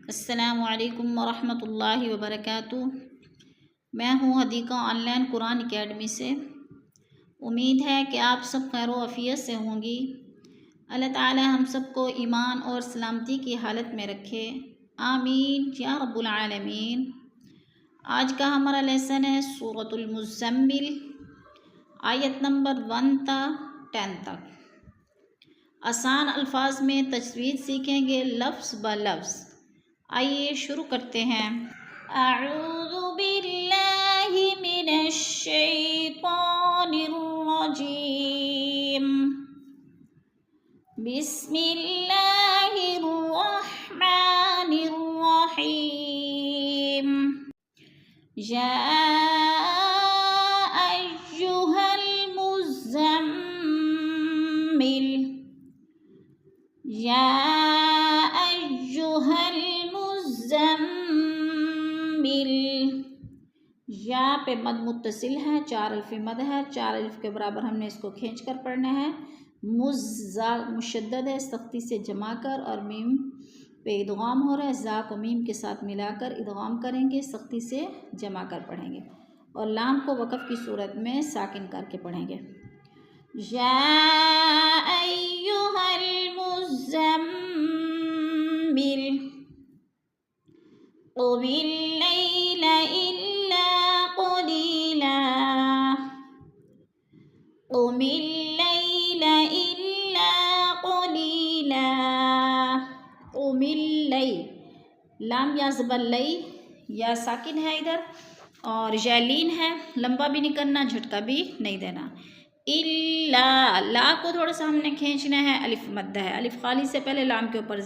السلام علیکم ورحمۃ اللہ وبرکاتہ۔ میں ہوں Hadiqa on line Quran academy سے۔ امید ہے کہ آپ سب خیر و عافیت سے ہوں گی۔ اللہ تعالی ہم سب کو ایمان اور سلامتی کی حالت میں رکھے، آمین یا رب العالمین۔ آج کا ہمارا لیسن ہے سورۃ المزمل، آیت نمبر 1 تا 10 تک۔ آسان الفاظ میں تجوید سیکھیں گے لفظ بہ لفظ۔ آئیے شروع کرتے ہیں۔ اعوذ باللہ من الشیطان الرجیم، بسم اللہ الرحمن الرحیم۔ یا ایہا المزمل، یا ایہا المزمل۔ یا پہ مد متصل ہے، 4 الف مد ہے، 4 الف کے برابر ہم نے اس کو کھینچ کر پڑھنا ہے۔ مزا مشدد ہے، سختی سے جما کر، اور میم پہ ادغام ہو رہا ہے، زا کو میم کے ساتھ ملا کر ادغام کریں گے، سختی سے جما کر پڑھیں گے، اور لام کو وقف کی صورت میں ساکن کر کے پڑھیں گے۔ یا ایہا المزمل، قم اللیل الا قلیلا، قم اللیل الا قلیلا، قم اللیل۔ لام یا زبر لئی، یا ساکن ہے ادھر، اور جالین ہے، لمبا بھی نہیں کرنا، جھٹکا بھی نہیں دینا۔ الا، لا کو تھوڑا سا ہم نے کھینچنا ہے، الف مدہ ہے، الف خالی سے پہلے لام کے اوپر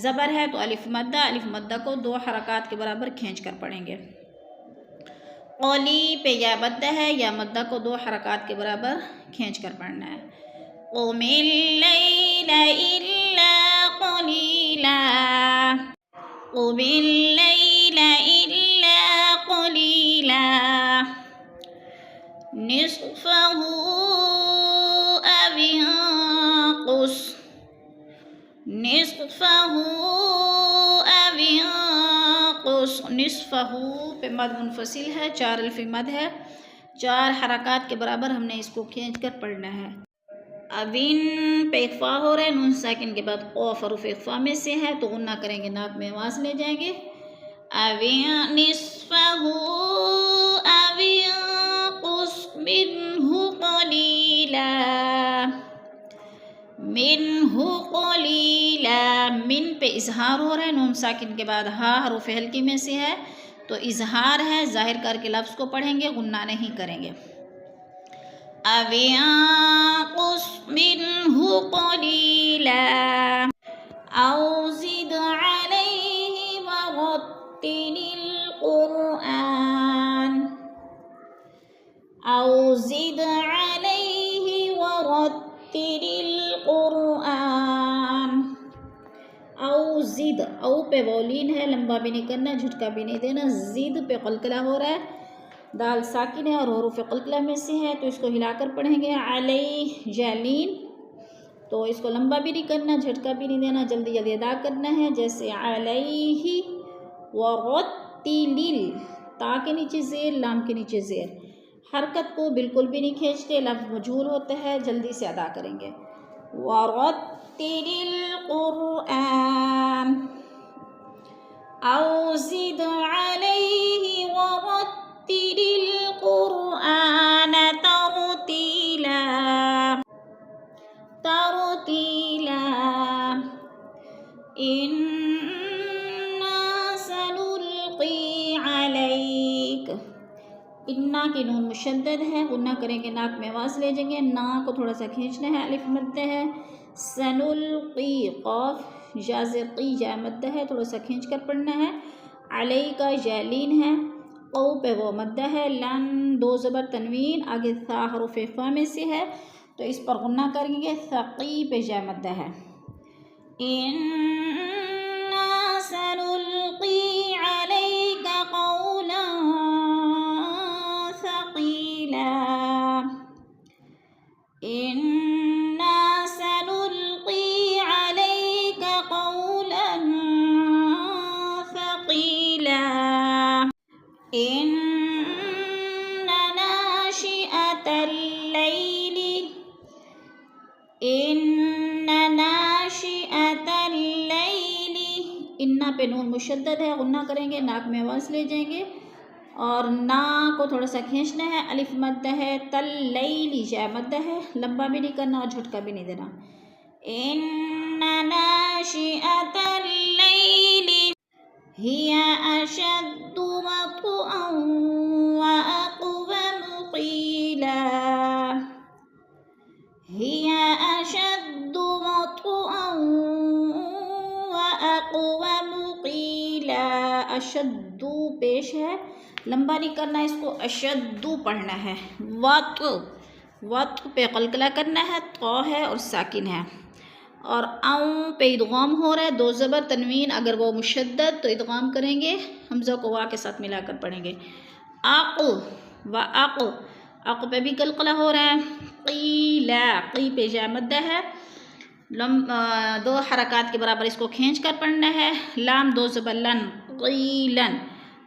زبر ہے تو الف مدہ کو 2 حرکات کے برابر کھینچ کر پڑھیں گے۔ قلی پہ یا مدہ ہے، یا مدہ کو 2 حرکات کے برابر کھینچ کر پڑھنا ہے۔ قم اللیل الا قلیلا، قم اللیل الا قلیلا، نصفہ او انقص، نصفہ او انقص۔ نصفہ پہ مد منفصل ہے، 4 الف مد ہے، 4 حرکات کے برابر ہم نے اس کو کھینچ کر پڑھنا ہے۔ اوین پہ اخفا ہو رہا ہے، نون ساکن کے بعد قوف حروف اخفا میں سے ہے تو غنہ کریں گے، ناک میں آواز لے جائیں گے۔ اوین نصفہ او انقص منہ قلیلا، منہ قلیلا۔ من پہ اظہار ہو رہا ہے، نون ساکن کے بعد ہا حروف ہلکی میں سے ہے تو اظہار ہے، ظاہر کر کے لفظ کو پڑھیں گے، غنہ نہیں کریں گے۔ او انقص منہ قلیلا، او زد علیہ ورتل القرآن، او زد علیہ ورتل القرآن۔ او زد، او پہ وولین ہے، لمبا بھی نہیں کرنا، جھٹکا بھی نہیں دینا۔ زد پہ قلقلہ ہو رہا ہے، دال ساکن ہے اور حروف قلقلہ میں سے ہے تو اس کو ہلا کر پڑھیں گے۔ علیہ جالین، تو اس کو لمبا بھی نہیں کرنا، جھٹکا بھی نہیں دینا، جلدی جلدی ادا کرنا ہے، جیسے علیہ ورتل، تا کے نیچے زیر، لام کے نیچے زیر، حرکت کو بالکل بھی نہیں کھینچتے، لفظ مجہول ہوتا ہے، جلدی سے ادا کریں گے۔ ورتل القرآن، او زد علیہ ورتل القرآن ترتیلا، ترتیلا۔ انا سنلقی علیک، انا کی نون مشدد ہے، غنہ کریں گے، ناک میں آواز لے جائیں گے، نا کو تھوڑا سا کھینچنا ہے، الف مدہ ہے۔ سنلقی، قاف یا زرقی یا مدہ ہے، تھوڑا سا کھینچ کر پڑھنا ہے۔ علیہ کا جالین ہے، قو پہ وہ مدہ ہے، لن 2 زبر تنوین، آگے ثا حروف اخفا میں سے ہے تو اس پر غنہ کریں گے، ثقی پہ جا مدہ ہے۔ انا سنلقی علیک قولا ثقیلا، إنا سنلقي عليك قولا इन्ना पे नून मुशद्दद है, गुन्ना करेंगे, नाक में आवाज़ ले जाएंगे और ना को थोड़ा सा खींचना है। अलिफ मद्दा है, तल लैली जा मद्दा है, लंबा भी नहीं करना और झटका भी नहीं देना। इन्ना नाशिअतल लैली हिया अशद्दु वत्अन व अक़वमु क़ीला, हिया अशद्दु वत्अन व अक़वमु क़ीला। अशद्दु पेश है, लंबा नहीं करना, इसको अशद्दु पढ़ना है। वत पे कलकला करना है, तो है और साकिन है, और आऊँ पे इदगाम हो रहा है, दो ज़बर तनवीन अगर वो मुशद्दद तो इदगाम करेंगे, हमज़ा को वा के साथ मिलाकर पढ़ेंगे। आक़ व आक़ पे भी कलकला हो रहा है। क़ीला क़ी पे जा मद्दा है, दो हरकात के बराबर इसको खींच कर पढ़ना है। लाम दो ज़बर लन, क़ीलन।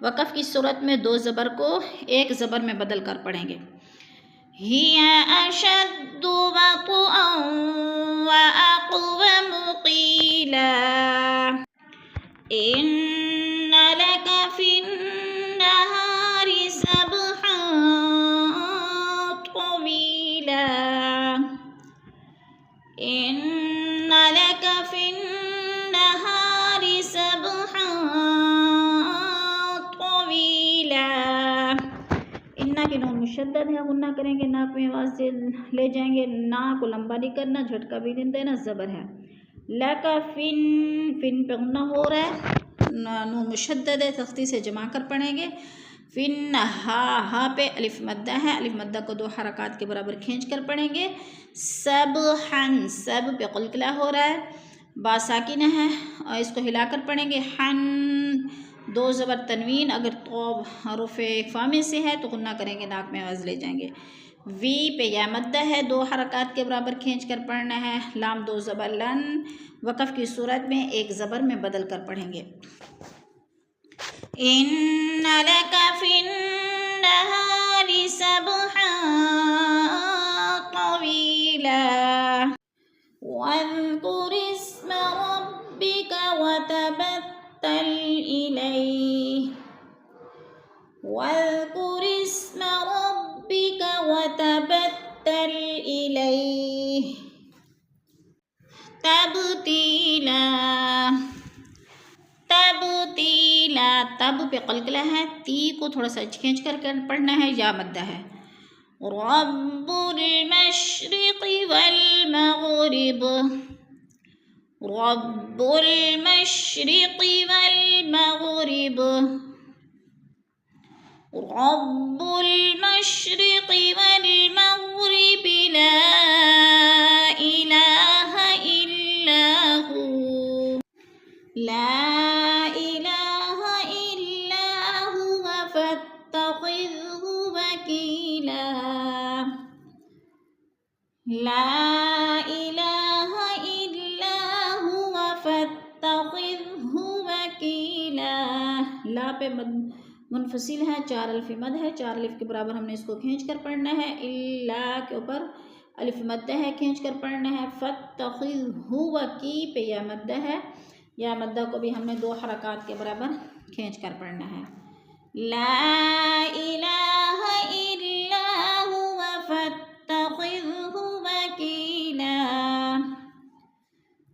वक़फ़ की सूरत में दो ज़बर को एक ज़बर में बदल कर पढ़ेंगे। हिया अशद्दु वत्अन व अक़वमु क़ीला, इन्न लक फ़िन्नहारि सबहन तवीला, इन्न लक फ़िन्नहारि सबहन तवीला। इन्ना की नून मुशद्दद है, गुन्ना करेंगे, नाक में आवाज़ से ले जाएंगे, ना को लंबा नहीं करना, झटका भी नहीं देना, ज़बर है। लका फिन पे गुन्ना हो रहा है, नून मुशद्दद है, सख्ती से जमा कर पढ़ेंगे। फिन हा पे अलिफ मद्दा है, अलिफ मद्दा को दो हरकात के बराबर खींच कर पढ़ेंगे। सबहन सब पे कलकला हो रहा है, बा साकिन है और इसको हिलाकर पढ़ेंगे। हन दो ज़बर तनवीन अगर तो हरूफ फ़ा में से है तो गुन्ना करेंगे, नाक में आवाज़ ले जाएंगे। वी पे या मद्दा है, दो हरकात के बराबर खींच कर पढ़ना है। लाम दो ज़बर लन, वक़फ़ की सूरत में एक ज़बर में बदल कर पढ़ेंगे। इन्न लक फ़िन्नहारि सबहन तवीला, वज़्कुर इस्म रब्बिक वतबत्तल इलैहि, वज़्कुर इस्म रब्बिक वतबत्तल इलैहि तब्तीला, तब्तीला। तब पे कलकला है, ती को थोड़ा सा खींच कर पढ़ना है, या मद्दा है। रब्बुल मशरिक़ि वल मग़रिब, रब्बुल मशरिक़ि वल मग़रिब, रब्बुल मशरिक़ि वल मग़रिब ला इलाहा इल्ला हु, ला इलाहा इल्ला हुव फत्तख़िज़हु वकीला, ला इलाहा इल्ला हुव फत्तख़िज़हु वकीला। ला पे मुनफसिल है, चार अलिफ मद है, चार अलिफ के बराबर हमने इसको खींच कर पढ़ना है। इल्ला के ऊपर अलिफ मद्दा है, खींच कर पढ़ना है। फत्तख़िज़हु वकी पे या मद्दा है, या मद्दा को भी हमने दो हरकात के बराबर खींच कर पढ़ना है। ला इलाहा इल्ला हुव फत्तख़िज़हु वकीला,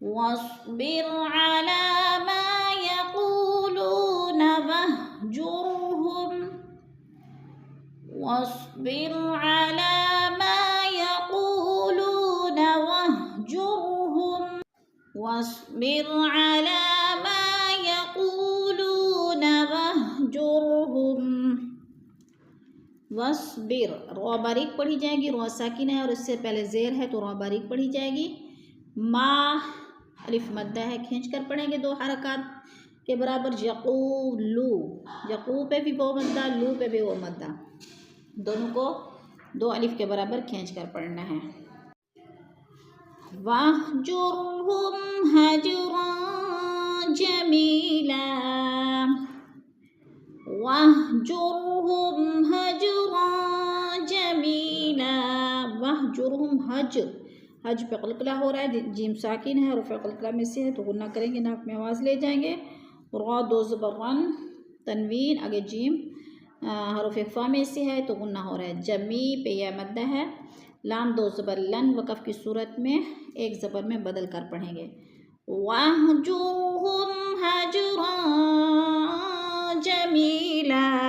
वस्बिर अला मा यक़ूलून वहजुरहुम, वस्बिर अला मा यक़ूलून वहजुरहुम, वस्बिर अला मा यक़ूलून वहजुरहुम। वस्बिर रो बारीक पढ़ी जाएगी, रो साकिन है और इससे पहले ज़ेर है तो रो बारीक पढ़ी जाएगी। मा अलिफ मद्दा है, खींच कर पढ़ेंगे दो हरकात के बराबर। यक़ूलू, यक़ू पे भी वो मद्दा, लू पे भी वो मद्दा, दोनों को दो अलिफ के बराबर खींच कर पढ़ना है। वहजुरहुम हजरन जमीला, वहजुरहुम हजरन जमीला। वहजुरहुम हज, हज पे कलकला हो रहा है, जीम साकिन है और कलकला में से है तो गुन्ना करेंगे, नाक में आवाज़ ले जाएंगे। را دو زبر رن، تنوین آگے جیم حروف اخفا میں سے ہے تو غنہ ہو رہا ہے. جمی پہ یا مدہ ہے. لام دو زبر لن وقف کی صورت میں ایک زبر میں بدل کر پڑھیں گے. وَاهْجُرْهُمْ هَجْرًا جَمِيلًا.